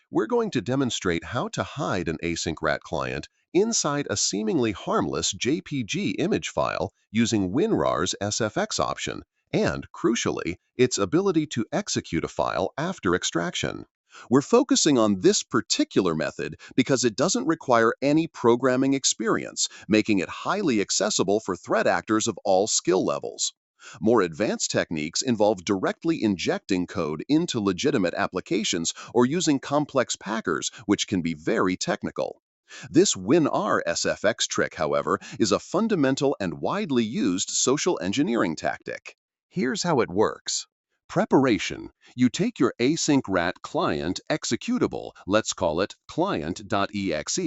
We're going to demonstrate how to hide an AsyncRAT client inside a seemingly harmless JPG image file using WinRAR's SFX option and, crucially, its ability to execute a file after extraction. We're focusing on this particular method because it doesn't require any programming experience, making it highly accessible for threat actors of all skill levels. More advanced techniques involve directly injecting code into legitimate applications or using complex packers, which can be very technical. This WinR SFX trick, however, is a fundamental and widely used social engineering tactic. Here's how it works. Preparation. You take your AsyncRAT client executable, let's call it client.exe,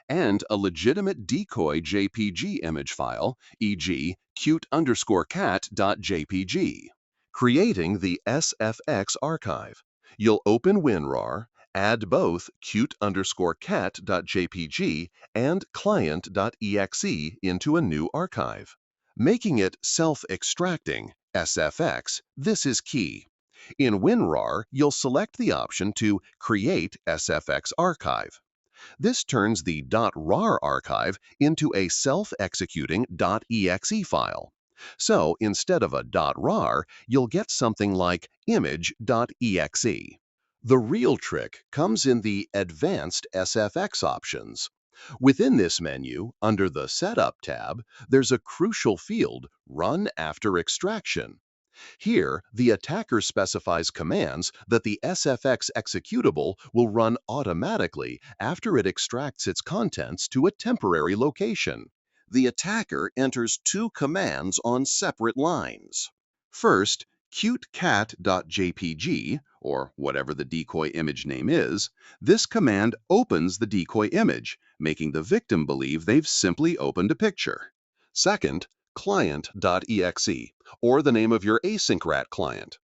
and a legitimate decoy JPG image file, e.g. cute_cat.jpg, creating the SFX archive. You'll open WinRAR, add both cute_cat.jpg and client.exe into a new archive. Making it self-extracting, SFX, this is key. In WinRAR, you'll select the option to Create SFX Archive. This turns the .rar archive into a self-executing .exe file. So instead of a .rar, you'll get something like image.exe. The real trick comes in the Advanced SFX options. Within this menu, under the Setup tab, there's a crucial field, Run After Extraction. Here, the attacker specifies commands that the SFX executable will run automatically after it extracts its contents to a temporary location. The attacker enters two commands on separate lines. First, cutecat.jpg, or whatever the decoy image name is, this command opens the decoy image, making the victim believe they've simply opened a picture. Second, client.exe, or the name of your AsyncRAT client.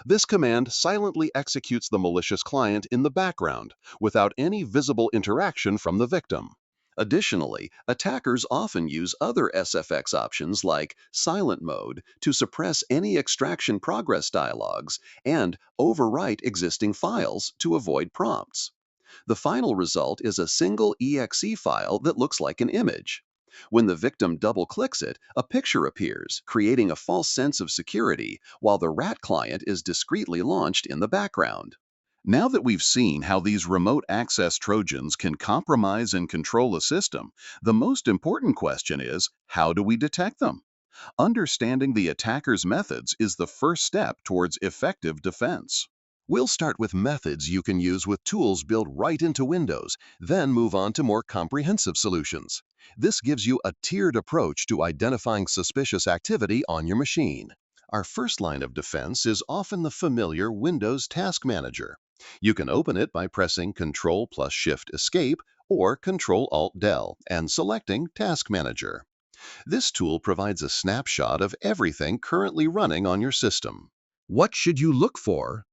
This command silently executes the malicious client in the background without any visible interaction from the victim. Additionally, attackers often use other SFX options like silent mode to suppress any extraction progress dialogues and overwrite existing files to avoid prompts. The final result is a single exe file that looks like an image. When the victim double-clicks it, a picture appears, creating a false sense of security, while the RAT client is discreetly launched in the background. Now that we've seen how these remote access Trojans can compromise and control a system, the most important question is, how do we detect them? Understanding the attacker's methods is the first step towards effective defense. We'll start with methods you can use with tools built right into Windows, then move on to more comprehensive solutions. This gives you a tiered approach to identifying suspicious activity on your machine. Our first line of defense is often the familiar Windows Task Manager. You can open it by pressing Ctrl plus Shift Escape or Ctrl Alt Del and selecting Task Manager. This tool provides a snapshot of everything currently running on your system. What should you look for?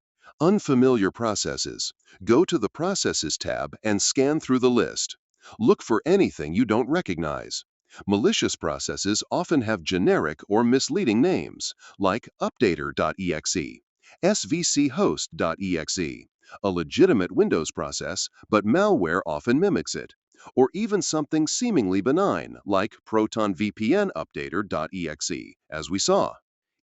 Unfamiliar processes. Go to the Processes tab and scan through the list. Look for anything you don't recognize. Malicious processes often have generic or misleading names, like updater.exe, svchost.exe, a legitimate Windows process, but malware often mimics it, or even something seemingly benign, like protonvpnupdater.exe, as we saw.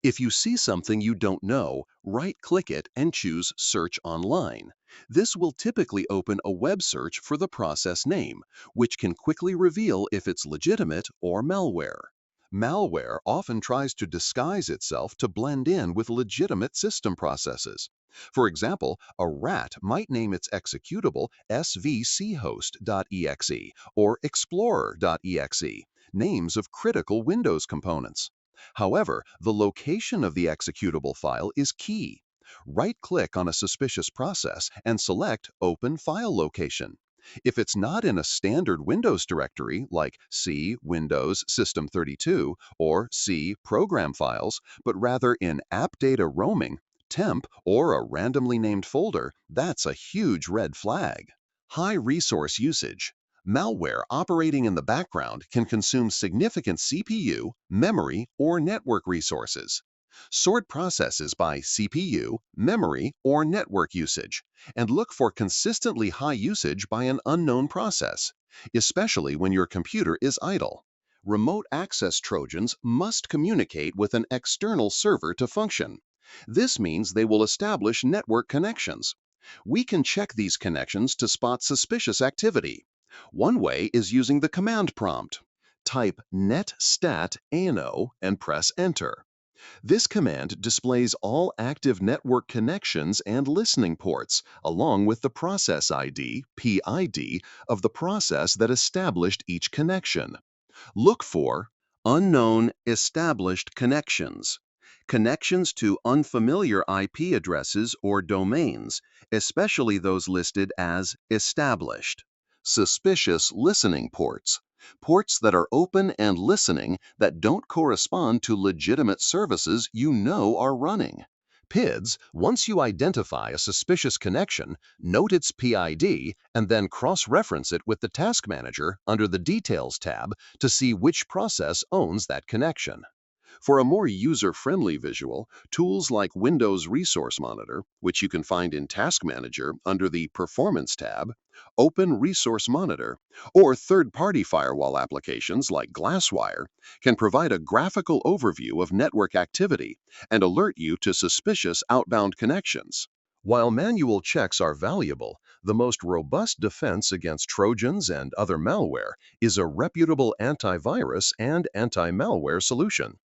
If you see something you don't know, right-click it and choose Search Online. This will typically open a web search for the process name, which can quickly reveal if it's legitimate or malware. Malware often tries to disguise itself to blend in with legitimate system processes. For example, a RAT might name its executable svchost.exe or explorer.exe, names of critical Windows components. However, the location of the executable file is key. Right-click on a suspicious process and select Open File Location. If it's not in a standard Windows directory like C Windows System 32 or C Program Files, but rather in App Data Roaming, Temp, or a randomly named folder, that's a huge red flag. High resource usage. Malware operating in the background can consume significant CPU, memory, or network resources. Sort processes by CPU, memory, or network usage, and look for consistently high usage by an unknown process, especially when your computer is idle. Remote access Trojans must communicate with an external server to function. This means they will establish network connections. We can check these connections to spot suspicious activity. One way is using the command prompt. Type netstat ano and press Enter. This command displays all active network connections and listening ports, along with the process ID, PID, of the process that established each connection. Look for Unknown Established Connections. Connections to unfamiliar IP addresses or domains, especially those listed as established. Suspicious listening ports. Ports that are open and listening that don't correspond to legitimate services you know are running. PIDs, once you identify a suspicious connection, note its PID and then cross-reference it with the Task Manager under the Details tab to see which process owns that connection. For a more user-friendly visual, tools like Windows Resource Monitor, which you can find in Task Manager under the Performance tab, Open Resource Monitor, or third-party firewall applications like Glasswire, can provide a graphical overview of network activity and alert you to suspicious outbound connections. While manual checks are valuable, the most robust defense against Trojans and other malware is a reputable antivirus and anti-malware solution.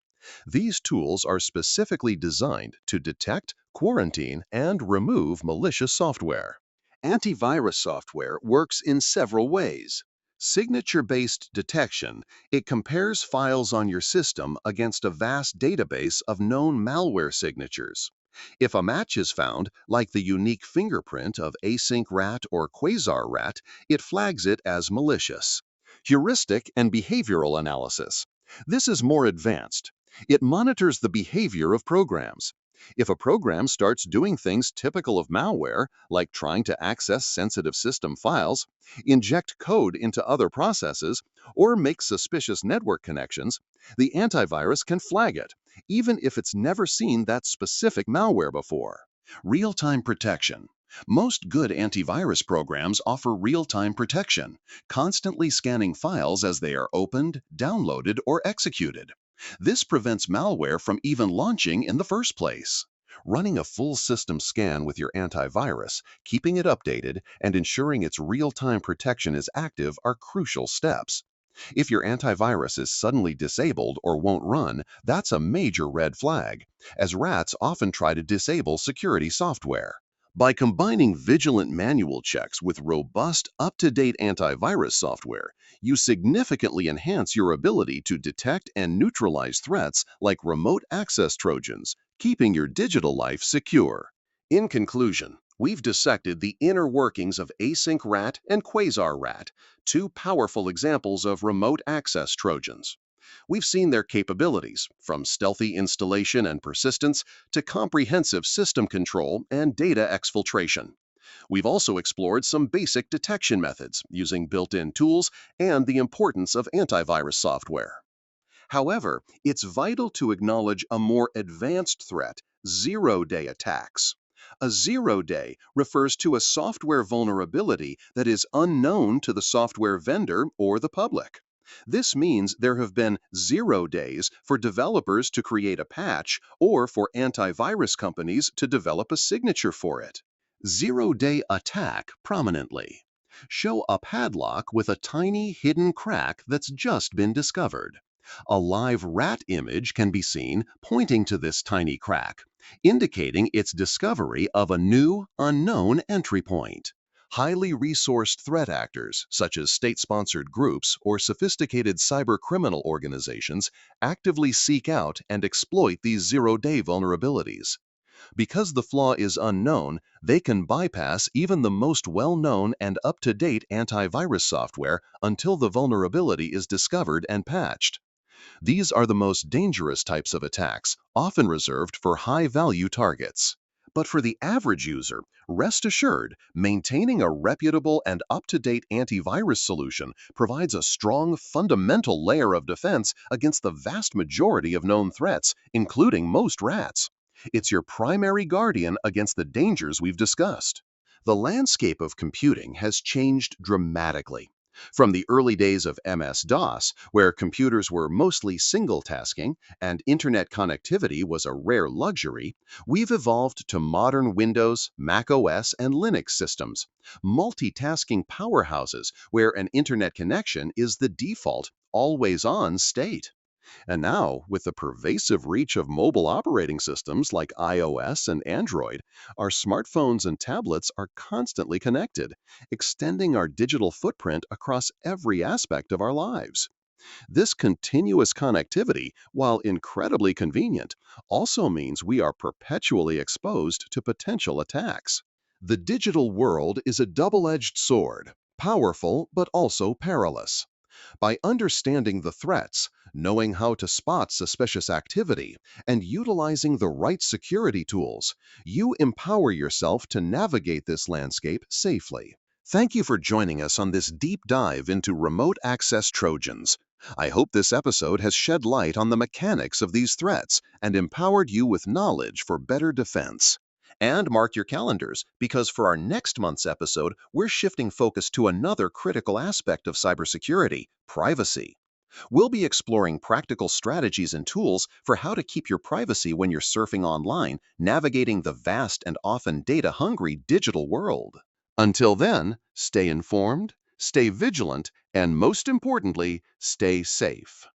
These tools are specifically designed to detect, quarantine, and remove malicious software. Antivirus software works in several ways. Signature-based detection, it compares files on your system against a vast database of known malware signatures. If a match is found, like the unique fingerprint of AsyncRAT or Quasar RAT, it flags it as malicious. Heuristic and behavioral analysis. This is more advanced. It monitors the behavior of programs. If a program starts doing things typical of malware, like trying to access sensitive system files, inject code into other processes, or make suspicious network connections, the antivirus can flag it, even if it's never seen that specific malware before. Real-time protection. Most good antivirus programs offer real-time protection, constantly scanning files as they are opened, downloaded, or executed. This prevents malware from even launching in the first place. Running a full system scan with your antivirus, keeping it updated, and ensuring its real-time protection is active are crucial steps. If your antivirus is suddenly disabled or won't run, that's a major red flag, as rats often try to disable security software. By combining vigilant manual checks with robust, up-to-date antivirus software, you significantly enhance your ability to detect and neutralize threats like remote access Trojans, keeping your digital life secure. In conclusion, we've dissected the inner workings of AsyncRAT and Quasar RAT, two powerful examples of remote access Trojans. We've seen their capabilities, from stealthy installation and persistence to comprehensive system control and data exfiltration. We've also explored some basic detection methods using built-in tools and the importance of antivirus software. However, it's vital to acknowledge a more advanced threat: zero-day attacks. A zero-day refers to a software vulnerability that is unknown to the software vendor or the public. This means there have been 0 days for developers to create a patch or for antivirus companies to develop a signature for it. Zero-day attack prominently. Show a padlock with a tiny hidden crack that's just been discovered. A live rat image can be seen pointing to this tiny crack, indicating its discovery of a new, unknown entry point. Highly resourced threat actors, such as state-sponsored groups or sophisticated cybercriminal organizations, actively seek out and exploit these zero-day vulnerabilities. Because the flaw is unknown, they can bypass even the most well-known and up-to-date antivirus software until the vulnerability is discovered and patched. These are the most dangerous types of attacks, often reserved for high-value targets. But for the average user, rest assured, maintaining a reputable and up-to-date antivirus solution provides a strong, fundamental layer of defense against the vast majority of known threats, including most rats. It's your primary guardian against the dangers we've discussed. The landscape of computing has changed dramatically. From the early days of MS-DOS, where computers were mostly single-tasking and internet connectivity was a rare luxury, we've evolved to modern Windows, Mac OS, and Linux systems, multitasking powerhouses where an internet connection is the default, always-on state. And now, with the pervasive reach of mobile operating systems like iOS and Android, our smartphones and tablets are constantly connected, extending our digital footprint across every aspect of our lives. This continuous connectivity, while incredibly convenient, also means we are perpetually exposed to potential attacks. The digital world is a double-edged sword, powerful but also perilous. By understanding the threats, knowing how to spot suspicious activity, and utilizing the right security tools, you empower yourself to navigate this landscape safely. Thank you for joining us on this deep dive into remote access Trojans. I hope this episode has shed light on the mechanics of these threats and empowered you with knowledge for better defense. And mark your calendars, because for our next month's episode, we're shifting focus to another critical aspect of cybersecurity: privacy. We'll be exploring practical strategies and tools for how to keep your privacy when you're surfing online, navigating the vast and often data-hungry digital world. Until then, stay informed, stay vigilant, and most importantly, stay safe.